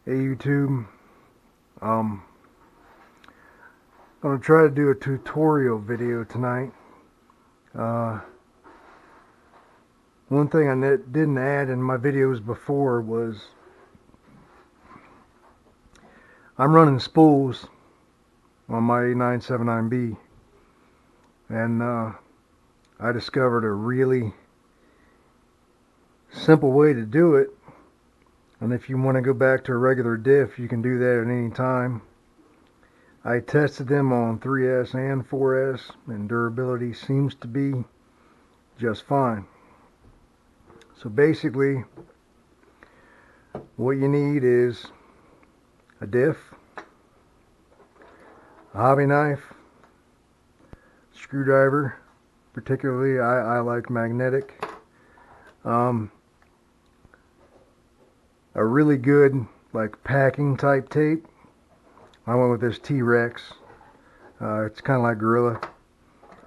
Hey YouTube, um, gonna try to do a tutorial video tonight. Uh, One thing I didn't add in my videos before was I'm running spools on my A979B, and I discovered a really simple way to do it. And if you want to go back to a regular diff, you can do that at any time. I tested them on 3S and 4S, and durability seems to be just fine. So basically, what you need is a diff, a hobby knife, screwdriver. Particularly, I like magnetic. Um, a really good like packing type tape. I went with this T-Rex. It's kind of like Gorilla.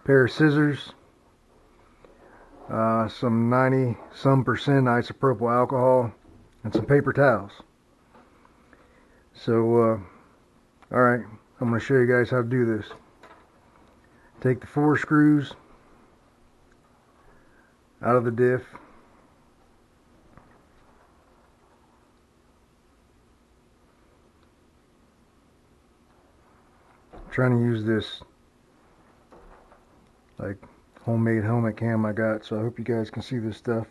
Pair of scissors, some 90% isopropyl alcohol, and some paper towels. So, alright, I'm going to show you guys how to do this. Take the 4 screws out of the diff. I'm trying to use this like homemade helmet cam I got, so I hope you guys can see this stuff.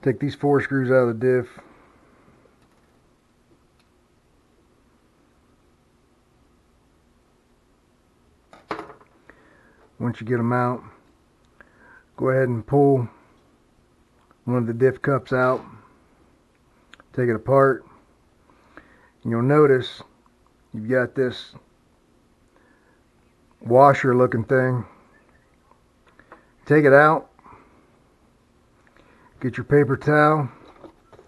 Take these 4 screws out of the diff. Once you get them out, go ahead and pull one of the diff cups out. Take it apart. And you'll notice you've got this washer looking thing. Take it out. Get your paper towel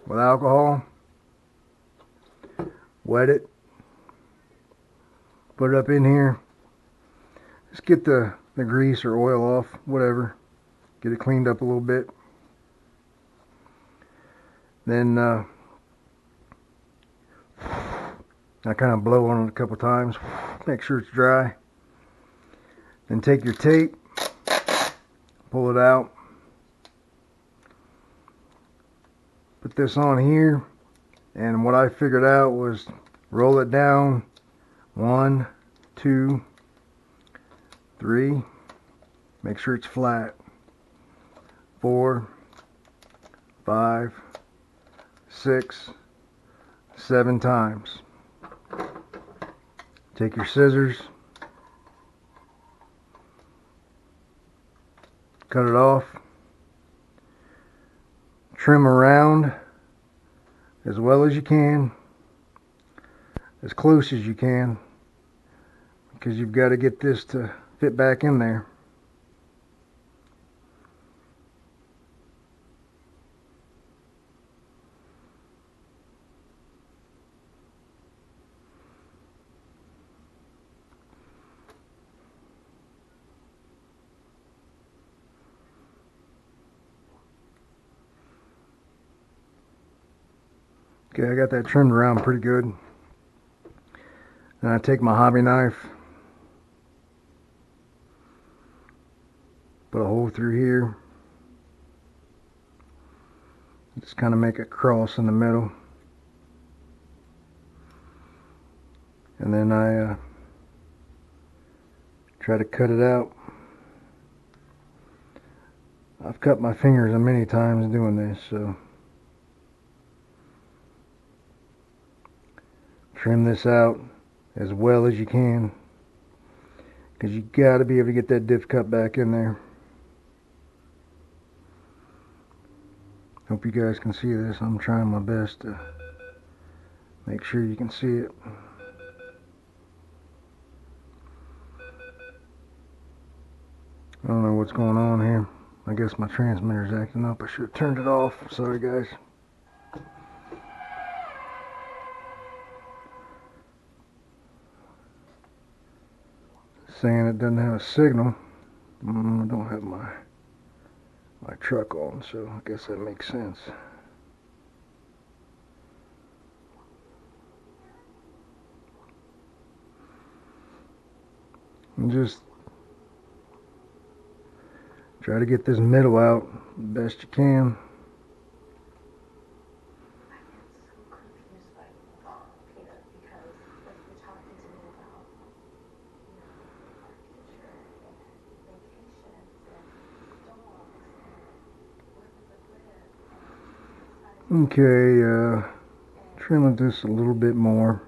with alcohol. Wet it. Put it up in here. Just get the grease or oil off, whatever. Get it cleaned up a little bit. Then I kind of blow on it a couple times. Make sure it's dry. Then take your tape, pull it out. Put this on here. And what I figured out was roll it down 1, 2, 3. Make sure it's flat. 4, 5, 6, 7 times. Take your scissors, cut it off, trim around as well as you can, as close as you can, because you've got to get this to fit back in there. Okay, I got that trimmed around pretty good. Then I take my hobby knife, put a hole through here, just kind of make a cross in the middle, and then I try to cut it out. I've cut my fingers many times doing this, so trim this out as well as you can, because you got to be able to get that diff cup back in there. Hope you guys can see this. I'm trying my best to make sure you can see it. I don't know what's going on here. I guess my transmitter's acting up. I should have turned it off. Sorry guys. Saying it doesn't have a signal. I don't have my truck on, so I guess that makes sense. And just try to get this middle out the best you can. Okay, trim it this a little bit more.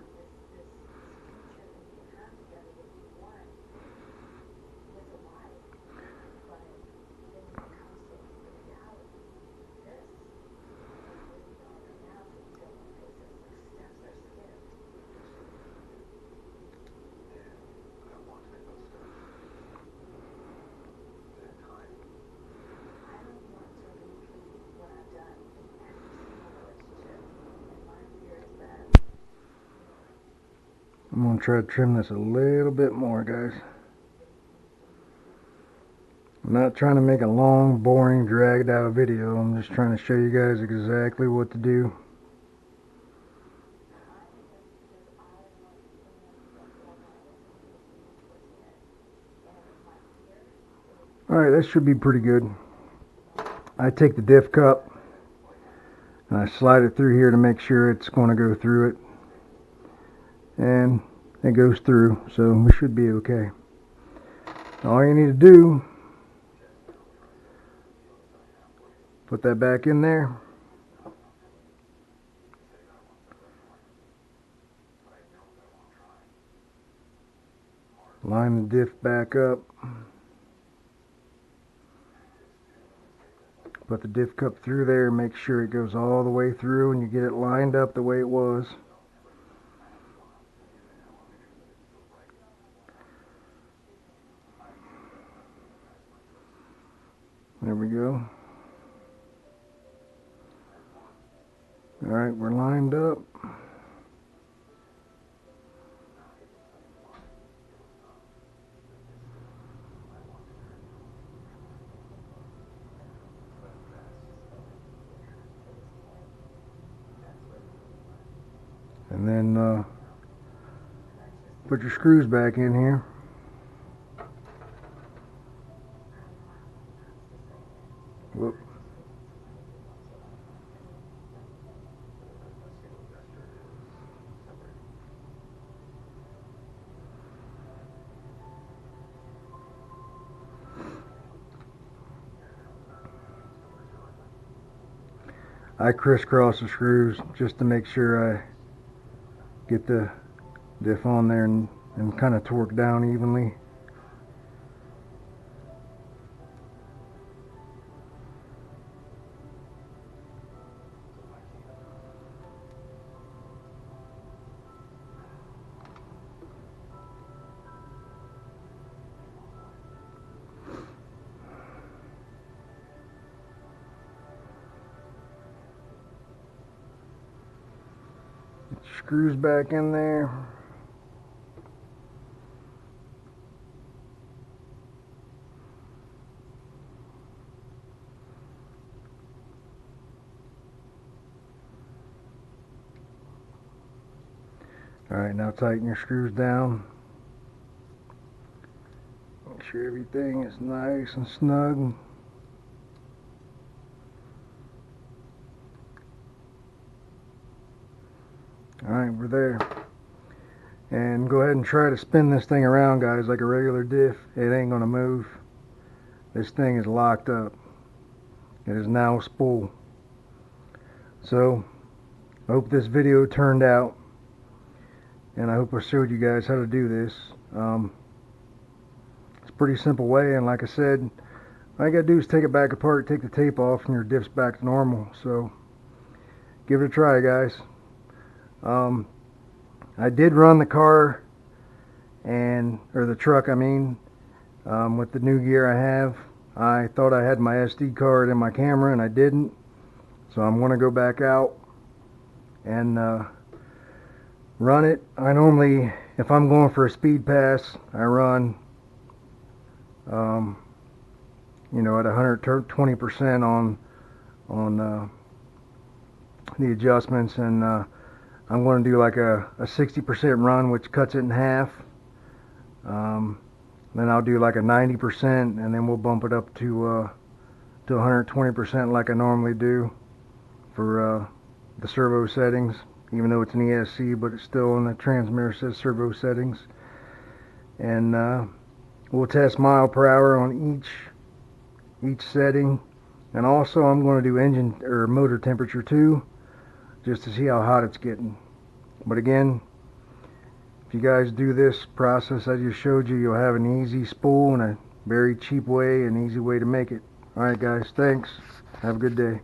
I'm going to try to trim this a little bit more, guys. I'm not trying to make a long, boring, dragged out video. I'm just trying to show you guys exactly what to do. Alright, that should be pretty good. I take the diff cup and I slide it through here to make sure it's going to go through it. And it goes through, so we should be okay. All you need to do, put that back in there. Line the diff back up. Put the diff cup through there, make sure it goes all the way through and you get it lined up the way it was. There we go. Alright, we're lined up. And then put your screws back in here. Whoop. I crisscross the screws just to make sure I get the diff on there and kind of torque down evenly. Get your screws back in there. Alright, now tighten your screws down. Make sure everything is nice and snug. Alright, we're there. And go ahead and try to spin this thing around, guys, like a regular diff. It ain't going to move. This thing is locked up. It is now a spool. So, I hope this video turned out. And I hope I showed you guys how to do this. It's a pretty simple way, and like I said, all you gotta do is take it back apart, take the tape off, and your diff's back to normal. So give it a try, guys. I did run the car or the truck, I mean, with the new gear I have. I thought I had my SD card in my camera and I didn't, so I'm gonna go back out and run it. I normally, if I'm going for a speed pass, I run you know, at 120% on the adjustments, and I'm going to do like a 60% run, which cuts it in half. Then I'll do like a 90%, and then we'll bump it up to 120% like I normally do for the servo settings, even though it's an ESC, but it's still in the transmitter says servo settings. And we'll test mile per hour on each setting. And also I'm going to do engine or motor temperature too, just to see how hot it's getting. But again, if you guys do this process I just showed you, you'll have an easy spool and a very cheap way and easy way to make it. Alright guys, thanks. Have a good day.